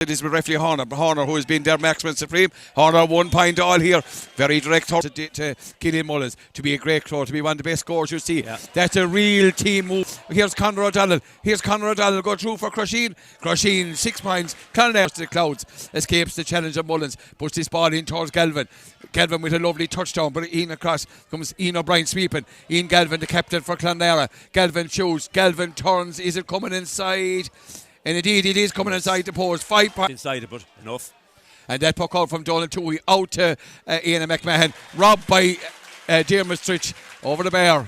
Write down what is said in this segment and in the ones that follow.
It is with referee Horner, who has been their maximum supreme. Horner 1 point all here. Very direct to Killian Mullins to be a great throw, to be one of the best scores you see. Yeah. That's a real team move. Here's Conor O'Donnell. Go through for Crusheen. Crusheen 6 points. Clonlara to the clouds. Escapes the challenge of Mullins. Puts this ball in towards Galvin. Galvin with a lovely touchdown, but Ian across comes Ian O'Brien sweeping. Ian Galvin, the captain for Clonlara. Galvin shoots. Galvin turns. Is it coming inside? And indeed it is coming inside the post. 5 points inside it, but enough. And that puck out from Donal Toohey out to Ian McMahon, robbed by Diarmuid Stritch over the bar.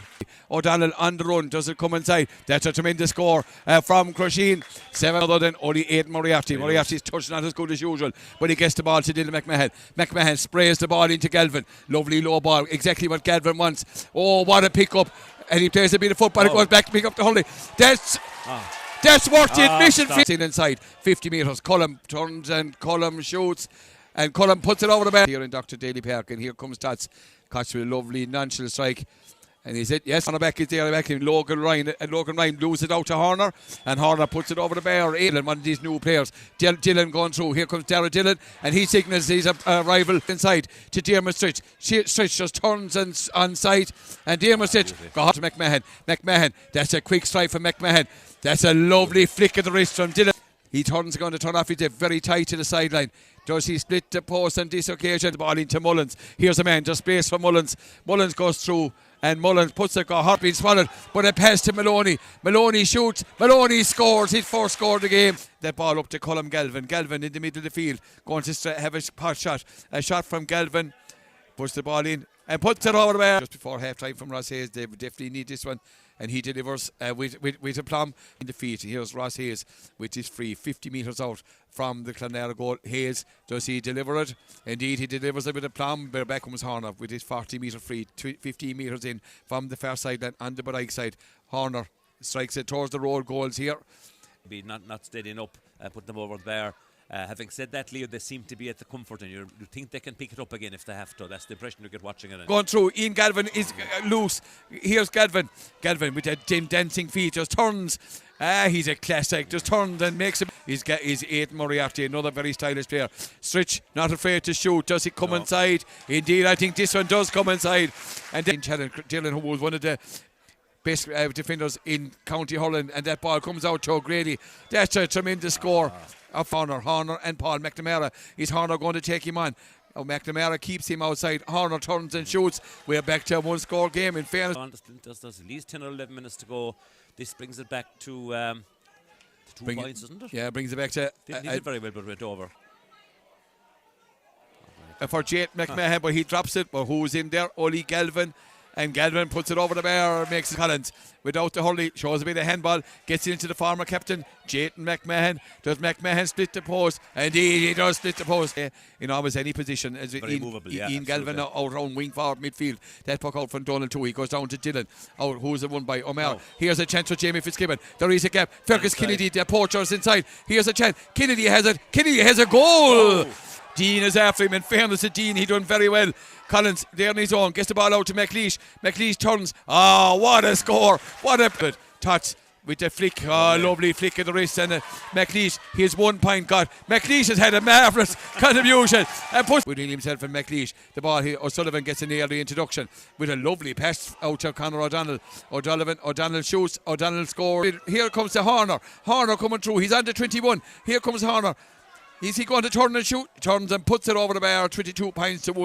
O'Donnell on the run, does it come inside? That's a tremendous score from Crusheen. 7 other than only 8 Moriarty. Moriarty's touch not as good as usual, but he gets the ball to Dylan McMahon. McMahon sprays the ball into Galvin. Lovely low ball, exactly what Galvin wants. Oh, what a pick up. And he plays a bit of football, it goes back to pick up the Hurley. That's worth the admission. Inside 50 metres. Cullum turns and Cullum shoots. And Cullum puts it over the bar. Here in Dr. Daly Park. And here comes Tots. Catch with a lovely nonchalant strike. And he's it. Yes, on the back is there. Back in Logan Ryan. And Logan Ryan loses it out to Horner. And Horner puts it over the bar. Ailen, one of these new players. Dillon going through. Here comes Dara Dillon. And he signals he's a rival inside to Diarmuid Stritch. Stritch just turns and on side. And Diarmuid Stritch got to McMahon. McMahon. That's a quick strike from McMahon. That's a lovely flick of the wrist from Dillon. He turns, going to turn off. He's very tight to the sideline. Does he split the post on this occasion? The ball into Mullins. Here's a man, just space for Mullins. Mullins goes through and Mullins puts a heart being swallowed. But a pass to Maloney. Maloney shoots. Maloney scores. His first score of the game. That ball up to Colm Galvin. Galvin in the middle of the field. Going to have a pot shot. A shot from Galvin. Puts the ball in and puts it over the bar. Just before half time from Ross Hayes. They definitely need this one. And he delivers with a plum in the feet. Here's Ross Hayes with his free 50 metres out from the Clonlara goal. Hayes, does he deliver it? Indeed, he delivers it with a plum. Back comes Horner with his 40 metre free, 15 metres in from the far sideline on the right side. Horner strikes it towards the road goals here. Be not steadying up, putting them over the bar. Having said that, Leo, they seem to be at the comfort, and you think they can pick it up again if they have to. That's the impression you get watching it. Going through, Ian Galvin is loose. Here's Galvin. Galvin with that dancing feet just turns. He's a classic. Just turns and makes him. He's Aidan Moriarty, another very stylish player. Stritch, not afraid to shoot. Does it come inside? Indeed, I think this one does come inside. And then Dylan, who was one of the best defenders in County Holland, and that ball comes out to O'Grady. That's a tremendous score of Horner and Paul McNamara. Is Horner going to take him on? Oh, McNamara keeps him outside. Horner turns and shoots. We're back to a one-score game, in fairness. There's at least 10 or 11 minutes to go. This brings it back to 2 points, doesn't it? Yeah, brings it back to... They did very well, but went over. For Jake McMahon, but he drops it. But who's in there? Oli Galvin. And Galvin puts it over the bar, makes it Collins without the hurley, shows a bit of handball, gets it into the former captain, Jayton McMahon. Does McMahon split the post? Indeed, he does split the post. In almost any position, as Ian Galvin out around wing forward midfield. That puck out from Donal Toohey, goes down to Dillon. Out, who's the one by O'Mara? Here's a chance for Jamie Fitzgibbon. There is a gap. Fergus Kennedy, the poacher's inside. Here's a chance. Kennedy has it. Kennedy has a goal. Dean is after him. In fairness to Dean, he done very well. Collins there on his own, gets the ball out to McLeish. McLeish turns. Oh, what a score! What a touch with the flick. Oh, lovely flick of the wrist. And McLeish, his 1 point got. McLeish has had a marvellous contribution and puts with himself and McLeish. The ball here. O'Sullivan gets an early introduction with a lovely pass out to Conor O'Donnell. O'Donnell shoots. O'Donnell scores. Here comes the Horner. Horner coming through. He's under 21. Here comes Horner. Is he going to turn and shoot? Turns and puts it over the bar. 22 points to 1.